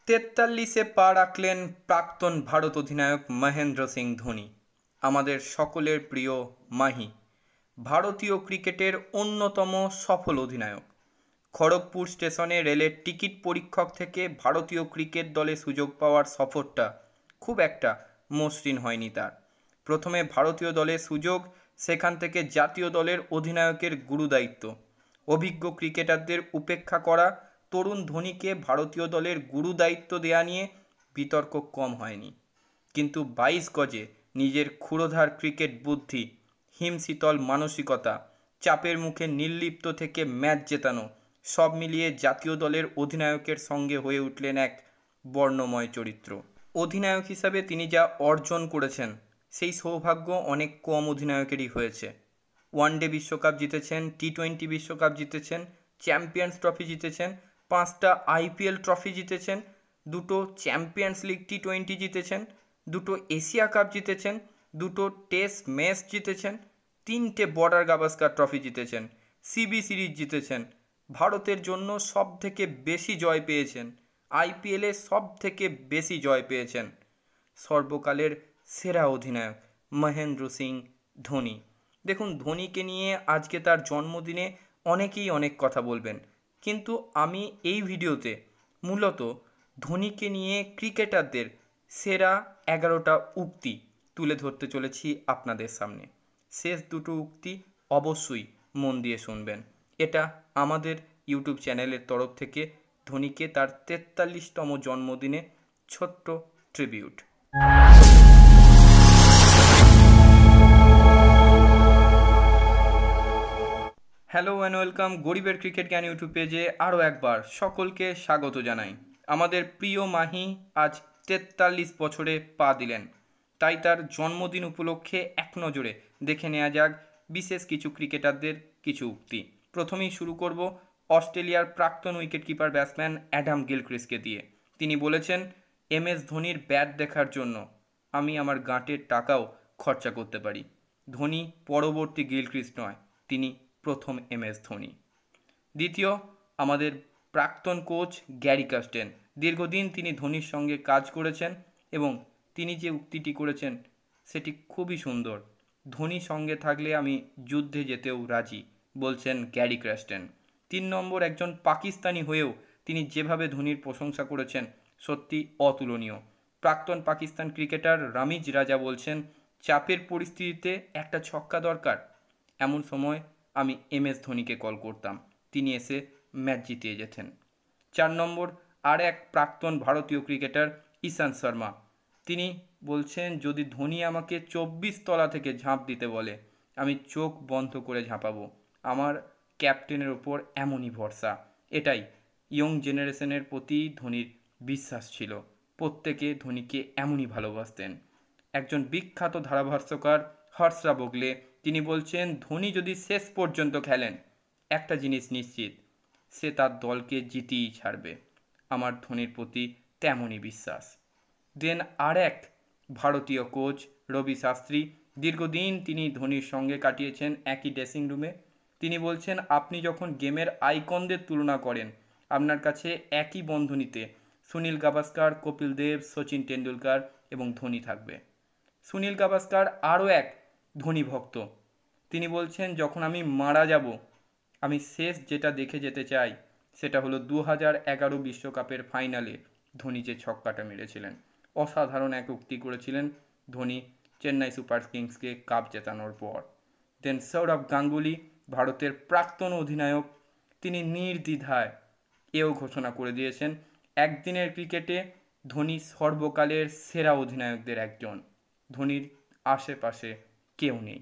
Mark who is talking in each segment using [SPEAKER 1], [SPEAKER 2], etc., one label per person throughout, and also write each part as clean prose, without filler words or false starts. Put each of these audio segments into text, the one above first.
[SPEAKER 1] 43-এ পা রাখলেন প্রাক্তন ভারত অধিনায়ক মহেন্দ্র সিং ধোনি, আমাদের সকলের প্রিয় মাহি। ভারতীয় ক্রিকেটের অন্যতম সফল অধিনায়ক। খড়গপুর স্টেশনে রেলের টিকিট পরীক্ষক থেকে ভারতীয় ক্রিকেট দলে সুযোগ পাওয়ার সফরটা খুব একটা মসৃণ হয়নি তার। প্রথমে ভারতীয় দলে সুযোগ, সেখান থেকে জাতীয় দলের অধিনায়কের গুরুদায়িত্ব। অভিজ্ঞ ক্রিকেটারদের উপেক্ষা করা, তরুণ ধোনিকে ভারতীয় দলের গুরুদায়িত্ব দেয়া নিয়ে বিতর্ক কম হয়নি। কিন্তু 22 গজে নিজের ক্ষুরোধার ক্রিকেট বুদ্ধি, হিমশীতল মানসিকতা, চাপের মুখে নির্লিপ্ত থেকে ম্যাচ জেতানো, সব মিলিয়ে জাতীয় দলের অধিনায়কের সঙ্গে হয়ে উঠলেন এক বর্ণময় চরিত্র। অধিনায়ক হিসাবে তিনি যা অর্জন করেছেন সেই সৌভাগ্য অনেক কম অধিনায়কেরই হয়েছে। ওয়ানডে বিশ্বকাপ জিতেছেন, টি-20 বিশ্বকাপ জিতেছেন, চ্যাম্পিয়ন্স ট্রফি জিতেছেন, 5টা IPL ট্রফি জিতেছেন, 2টো চ্যাম্পিয়ন্স লিগ টি-20 জিতেছেন, 2টো এশিয়া কাপ জিতেছেন, 2টো টেস্ট ম্যাচ জিতেছেন, 3টে বর্ডার গাভাস্কার ট্রফি জিতেছেন, সিবি সিরিজ জিতেছেন, ভারতের জন্য সব থেকে বেশি জয় পেয়েছেন, IPL-এ সব থেকে বেশি জয় পেয়েছেন। সর্বকালের সেরা অধিনায়ক মহেন্দ্র সিং ধোনি। দেখুন, ধোনিকে নিয়ে আজকে তার জন্মদিনে অনেকেই অনেক কথা বলবেন, কিন্তু আমি এই ভিডিওতে মূলত ধোনিকে নিয়ে ক্রিকেটারদের সেরা 11টা উক্তি তুলে ধরতে চলেছি আপনাদের সামনে। শেষ দুটো উক্তি অবশ্যই মন দিয়ে শুনবেন। এটা আমাদের ইউটিউব চ্যানেলের তরফ থেকে ধোনিকে তার 43তম জন্মদিনে ছোট্ট ট্রিবিউট। হ্যালো অ্যান্ড ওয়েলকাম গরিবের ক্রিকেট জ্ঞান ইউটিউব পেজে আরও একবার সকলকে স্বাগত জানাই। আমাদের প্রিয় মাহি আজ 43 বছরে পা দিলেন, তাই তার জন্মদিন উপলক্ষে এক নজরে দেখে নেওয়া যাক বিশেষ কিছু ক্রিকেটারদের কিছু উক্তি। প্রথমেই শুরু করব অস্ট্রেলিয়ার প্রাক্তন উইকেটকিপার ব্যাটসম্যান অ্যাডাম গিলক্রিস্টকে দিয়ে। তিনি বলেছেন, MS ধোনির ব্যাট দেখার জন্য আমি আমার গাঁটের টাকাও খরচা করতে পারি। ধোনি পরবর্তী গিলক্রিস্ট নয়, তিনি প্রথম MS ধোনি। দ্বিতীয়, আমাদের প্রাক্তন কোচ গ্যারি কাস্টেন। দীর্ঘদিন তিনি ধোনির সঙ্গে কাজ করেছেন এবং তিনি যে উক্তিটি করেছেন সেটি খুবই সুন্দর। ধোনি সঙ্গে থাকলে আমি যুদ্ধে যেতেও রাজি, বলছেন গ্যারি কাস্টেন। 3 নম্বর, একজন পাকিস্তানি হয়েও তিনি যেভাবে ধোনির প্রশংসা করেছেন সত্যি অতুলনীয়। প্রাক্তন পাকিস্তান ক্রিকেটার রামিজ রাজা বলছেন, চাপের পরিস্থিতিতে একটা ছক্কা দরকার, এমন সময় আমি MS ধোনিকে কল করতাম, তিনি এসে ম্যাচ জিতিয়ে যেতেন। 4 নম্বর, আর এক প্রাক্তন ভারতীয় ক্রিকেটার ঈশান্ত শর্মা। তিনি বলছেন, যদি ধোনি আমাকে 24 তলা থেকে ঝাঁপ দিতে বলে আমি চোখ বন্ধ করে ঝাঁপাবো, আমার ক্যাপ্টেনের ওপর এমনই ভরসা। এটাই ইয়ং জেনারেশনের প্রতি ধোনির বিশ্বাস ছিল, প্রত্যেকে ধোনিকে এমনই ভালোবাসতেন। একজন বিখ্যাত ধারাভাষ্যকার হর্ষা বোগলে তিনি বলছেন, ধোনি যদি শেষ পর্যন্ত খেলেন একটা জিনিস নিশ্চিত, সে তার দলকে জিতিয়েই ছাড়বে। আমার ধোনির প্রতি তেমনই বিশ্বাস। দেন আর এক ভারতীয় কোচ রবি শাস্ত্রী। দীর্ঘদিন তিনি ধোনির সঙ্গে কাটিয়েছেন একই ড্রেসিং রুমে। তিনি বলছেন, আপনি যখন গেমের আইকনদের তুলনা করেন, আপনার কাছে একই বন্ধনীতে সুনীল গাভাস্কার, কপিল দেব, সচিন টেন্ডুলকার এবং ধোনি থাকবে। সুনীল গাভাস্কার আরও এক ধোনি ভক্ত। তিনি বলছেন, যখন আমি মারা যাব আমি শেষ যেটা দেখে যেতে চাই সেটা হলো 2011 বিশ্বকাপের ফাইনালে ধোনি যে ছক্কাটা মেরেছিলেন। অসাধারণ এক উক্তি করেছিলেন ধোনি চেন্নাই সুপার কিংসকে কাপ জেতানোর পর। দেন সৌরভ গাঙ্গুলি, ভারতের প্রাক্তন অধিনায়ক, তিনি নির্দ্বিধায় এও ঘোষণা করে দিয়েছেন, একদিনের ক্রিকেটে ধোনি সর্বকালের সেরা অধিনায়কদের একজন, ধোনির আশেপাশে কেউ নেই।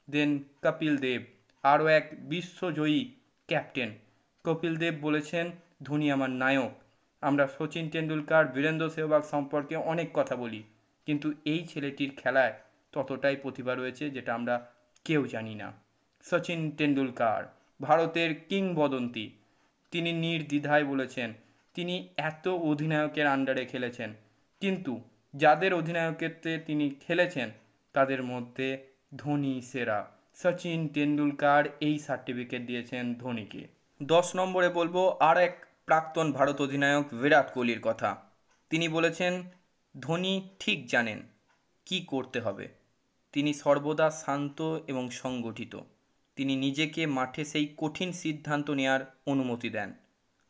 [SPEAKER 1] দেন কপিল দেব, আরও এক বিশ্বজয়ী ক্যাপ্টেন। কপিল দেব বলেছেন, ধোনি আমার নায়ক। আমরা সচিন টেন্ডুলকার, বীরেন্দ্র সেহবাগ সম্পর্কে অনেক কথা বলি, কিন্তু এই ছেলেটির খেলায় ততটাই প্রতিভা রয়েছে যেটা আমরা কেউ জানি না। সচিন টেন্ডুলকার ভারতের কিংবদন্তি, তিনি নির্দ্বিধায় বলেছেন, তিনি এত অধিনায়কের আন্ডারে খেলেছেন, কিন্তু যাদের অধিনায়কত্বে তিনি খেলেছেন তাদের মধ্যে ধোনি সেরা। সচিন টেন্ডুলকার এই সার্টিফিকেট দিয়েছেন ধোনিকে। 10 নম্বরে বলবো আর এক প্রাক্তন ভারত অধিনায়ক বিরাট কোহলির কথা। তিনি বলেছেন, ধোনি ঠিক জানেন কি করতে হবে। তিনি সর্বদা শান্ত এবং সংগঠিত। তিনি নিজেকে মাঠে সেই কঠিন সিদ্ধান্ত নেওয়ার অনুমতি দেন।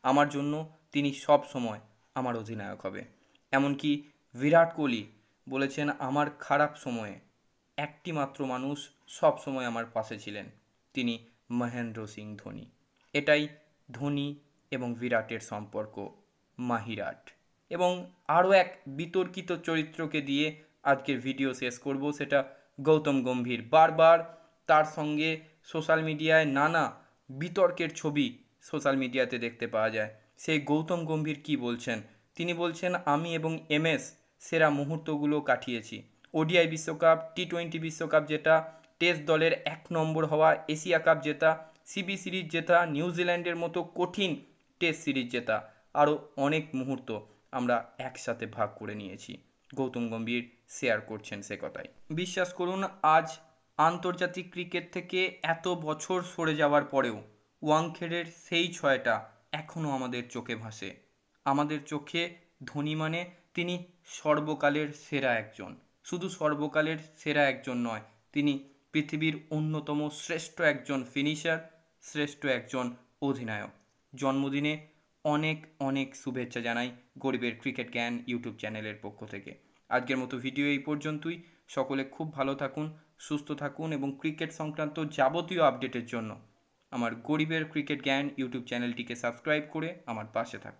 [SPEAKER 1] আমার জন্য তিনি সব সময় আমার অধিনায়ক হবে। এমনকি বিরাট কোহলি বলেছেন, আমার খারাপ সময়ে একটি মাত্র মানুষ সব সময় আমার পাশে ছিলেন, তিনি মহেন্দ্র সিং ধোনি। এটাই ধোনি এবং বিরাটের সম্পর্ক, মাহিরাট। এবং আরও এক বিতর্কিত চরিত্রকে দিয়ে আজকের ভিডিও শেষ করব, সেটা গৌতম গম্ভীর। বারবার তার সঙ্গে সোশ্যাল মিডিয়ায় নানা বিতর্কের ছবি সোশ্যাল মিডিয়াতে দেখতে পাওয়া যায়। সেই গৌতম গম্ভীর কি বলছেন? তিনি বলছেন, আমি এবং এমএস সেরা মুহূর্তগুলো কাটিয়েছি। ওডিআই বিশ্বকাপ, টি20 বিশ্বকাপ জেতা, টেস্ট দলের 1 নম্বর হওয়া, এশিয়া কাপ জেতা, সিবি সিরিজ জেতা, নিউজিল্যান্ডের মতো কঠিন টেস্ট সিরিজ জেতা, আরও অনেক মুহূর্ত আমরা একসাথে ভাগ করে নিয়েছি। গৌতম গম্ভীর শেয়ার করছেন সে কথাই। বিশ্বাস করুন, আজ আন্তর্জাতিক ক্রিকেট থেকে এত বছর সরে যাওয়ার পরেও ওয়াংখেড়ের সেই ছয়টা এখনও আমাদের চোখে ভাসে। আমাদের চোখে ধোনি মানে তিনি সর্বকালের সেরা একজন। শুধু সর্বকালের সেরা একজন নয়, তিনি পৃথিবীর অন্যতম শ্রেষ্ঠ একজন ফিনিশার, শ্রেষ্ঠ একজন অধিনায়ক। জন্মদিনে অনেক অনেক শুভেচ্ছা জানাই গরিবের ক্রিকেট জ্ঞান ইউটিউব চ্যানেলের পক্ষ থেকে। আজকের মতো ভিডিও এই পর্যন্তই। সকলে খুব ভালো থাকুন, সুস্থ থাকুন এবং ক্রিকেট সংক্রান্ত যাবতীয় আপডেটের জন্য আমার গরিবের ক্রিকেট জ্ঞান ইউটিউব চ্যানেলটিকে সাবস্ক্রাইব করে আমার পাশে থাকুন।